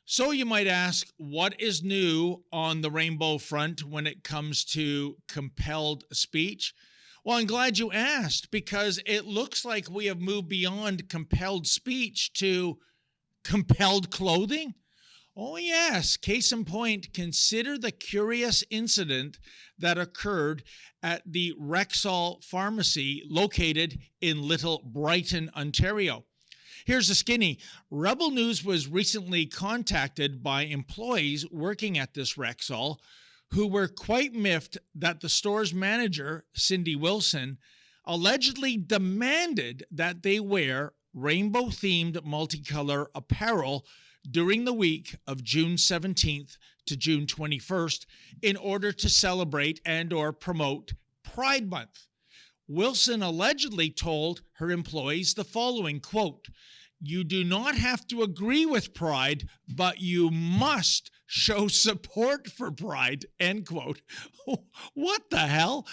So you might ask, what is new on the rainbow front when it comes to compelled speech? Well, I'm glad you asked because it looks like we have moved beyond compelled speech to compelled clothing. Oh, yes. Case in point, consider the curious incident that occurred at the Rexall Pharmacy located in Little Brighton, Ontario. Here's the skinny. Rebel News was recently contacted by employees working at this Rexall who were quite miffed that the store's manager, Cindy Wilson, allegedly demanded that they wear rainbow-themed multicolor apparel during the week of June 17th to June 21st in order to celebrate and or promote Pride Month. Wilson allegedly told her employees the following, quote, "You do not have to agree with Pride, but you must show support for Pride," end quote. What the hell?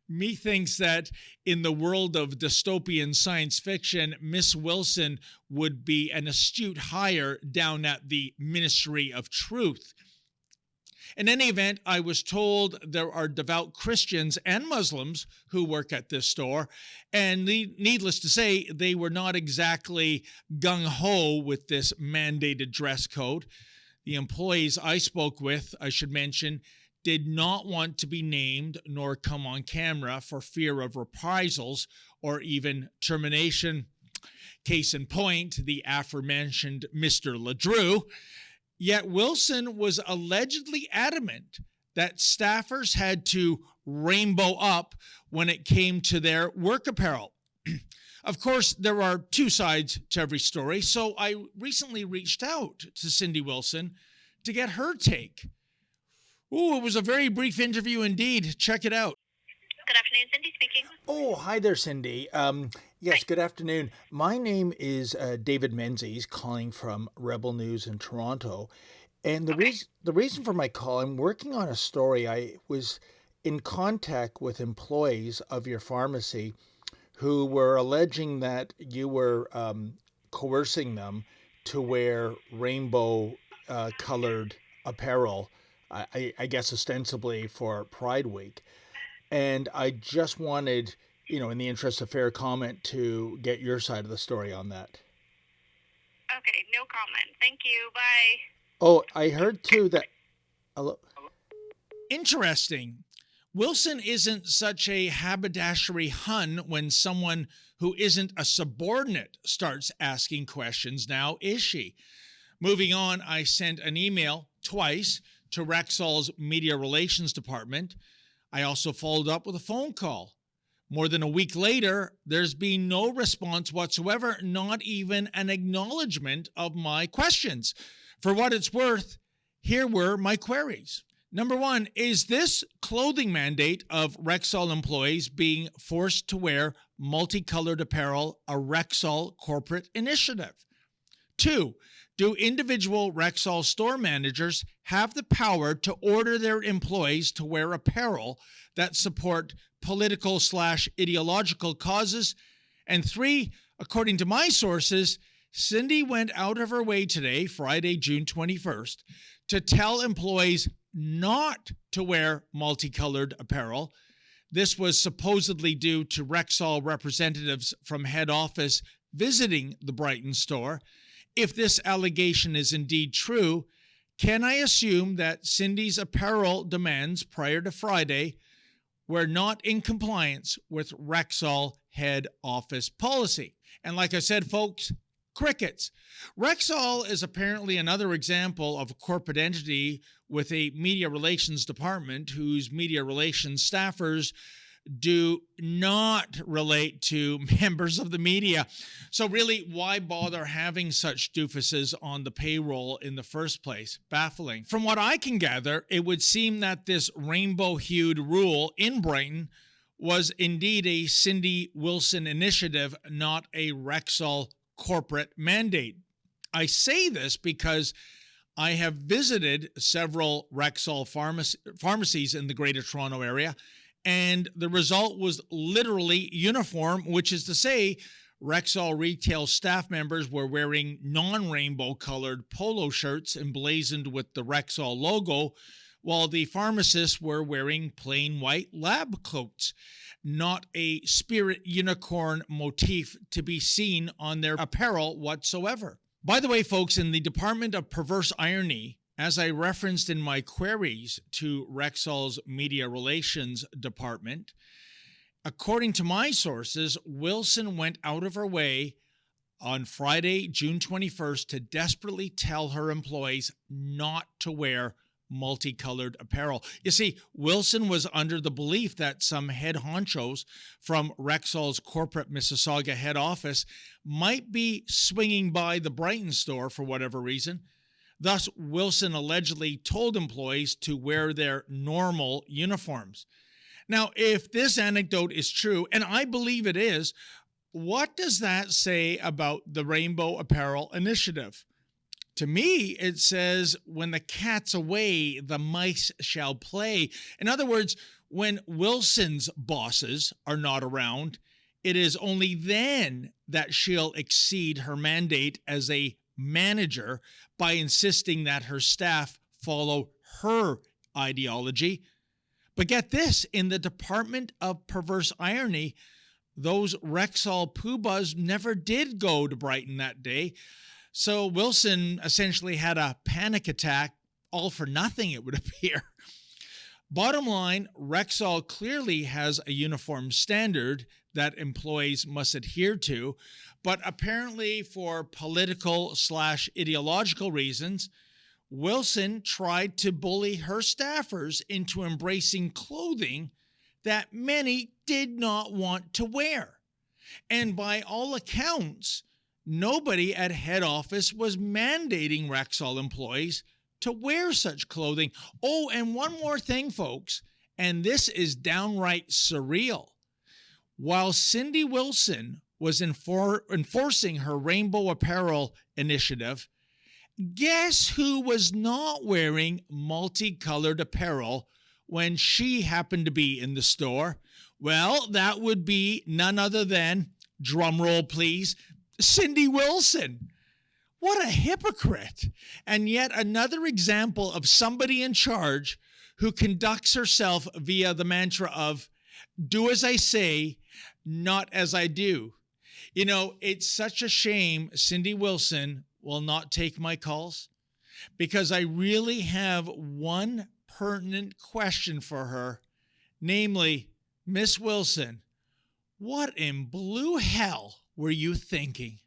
Methinks that in the world of dystopian science fiction, Miss Wilson would be an astute hire down at the Ministry of Truth. In any event, I was told there are devout Christians and Muslims who work at this store, and needless to say, they were not exactly gung-ho with this mandated dress code. The employees I spoke with, I should mention, did not want to be named nor come on camera for fear of reprisals or even termination. Case in point, the aforementioned Mr. LeDrew. Yet Wilson was allegedly adamant that staffers had to rainbow up when it came to their work apparel. Of course, there are two sides to every story, so I recently reached out to Cindy Wilson to get her take. Ooh, it was a very brief interview indeed. Check it out. Good afternoon, Cindy speaking. Oh, hi there, Cindy. Yes, good afternoon. My name is David Menzies, calling from Rebel News in Toronto. And the reason for my call, I'm working on a story. I was in contact with employees of your pharmacy who were alleging that you were coercing them to wear rainbow colored apparel, I guess ostensibly for Pride Week. And I just wanted, in the interest of fair comment, to get your side of the story on that. Okay, no comment. Thank you. Bye. Oh, I heard too that... Hello? Interesting. Wilson isn't such a haberdashery Hun when someone who isn't a subordinate starts asking questions now, is she? Moving on, I sent an email twice to Rexall's Media Relations Department. I also followed up with a phone call. More than a week later, there's been no response whatsoever, not even an acknowledgement of my questions. For what it's worth, here were my queries. Number one, is this clothing mandate of Rexall employees being forced to wear multicolored apparel a Rexall corporate initiative? Two, do individual Rexall store managers have the power to order their employees to wear apparel that support political/ideological causes? And three, according to my sources, Cindy went out of her way today, Friday, June 21st, to tell employees not to wear multicolored apparel. This was supposedly due to Rexall representatives from head office visiting the Brighton store. If this allegation is indeed true, can I assume that Cindy's apparel demands prior to Friday were not in compliance with Rexall head office policy? And like I said, folks, crickets. Rexall is apparently another example of a corporate entity with a media relations department whose media relations staffers do not relate to members of the media. So really, why bother having such doofuses on the payroll in the first place? Baffling. From what I can gather, it would seem that this rainbow-hued rule in Brighton was indeed a Cindy Wilson initiative, not a Rexall corporate mandate. I say this because I have visited several Rexall pharmacies in the Greater Toronto area, and the result was literally uniform, which is to say, Rexall retail staff members were wearing non-rainbow colored polo shirts emblazoned with the Rexall logo, while the pharmacists were wearing plain white lab coats. Not a spirit unicorn motif to be seen on their apparel whatsoever. By the way, folks, in the Department of Perverse Irony, as I referenced in my queries to Rexall's Media Relations Department, according to my sources, Wilson went out of her way on Friday, June 21st, to desperately tell her employees not to wear multicolored apparel. You see, Wilson was under the belief that some head honchos from Rexall's corporate Mississauga head office might be swinging by the Brighton store for whatever reason. Thus, Wilson allegedly told employees to wear their normal uniforms. Now, if this anecdote is true, and I believe it is, what does that say about the Rainbow Apparel Initiative? To me, it says, when the cat's away, the mice shall play. In other words, when Wilson's bosses are not around, it is only then that she'll exceed her mandate as a manager by insisting that her staff follow her ideology. But get this, in the Department of Perverse Irony, those Rexall poobahs never did go to Brighton that day. So Wilson essentially had a panic attack, all for nothing, it would appear. Bottom line, Rexall clearly has a uniform standard that employees must adhere to, but apparently for political/ideological reasons, Wilson tried to bully her staffers into embracing clothing that many did not want to wear. And by all accounts, nobody at head office was mandating Rexall employees to wear such clothing. Oh, and one more thing, folks, and this is downright surreal. While Cindy Wilson was enforcing her Rainbow Apparel Initiative, guess who was not wearing multicolored apparel when she happened to be in the store? Well, that would be none other than, drumroll please, Cindy Wilson. What a hypocrite. And yet another example of somebody in charge who conducts herself via the mantra of, do as I say, not as I do. You know, it's such a shame Cindy Wilson will not take my calls, because I really have one pertinent question for her, namely, Miss Wilson, what in blue hell were you thinking?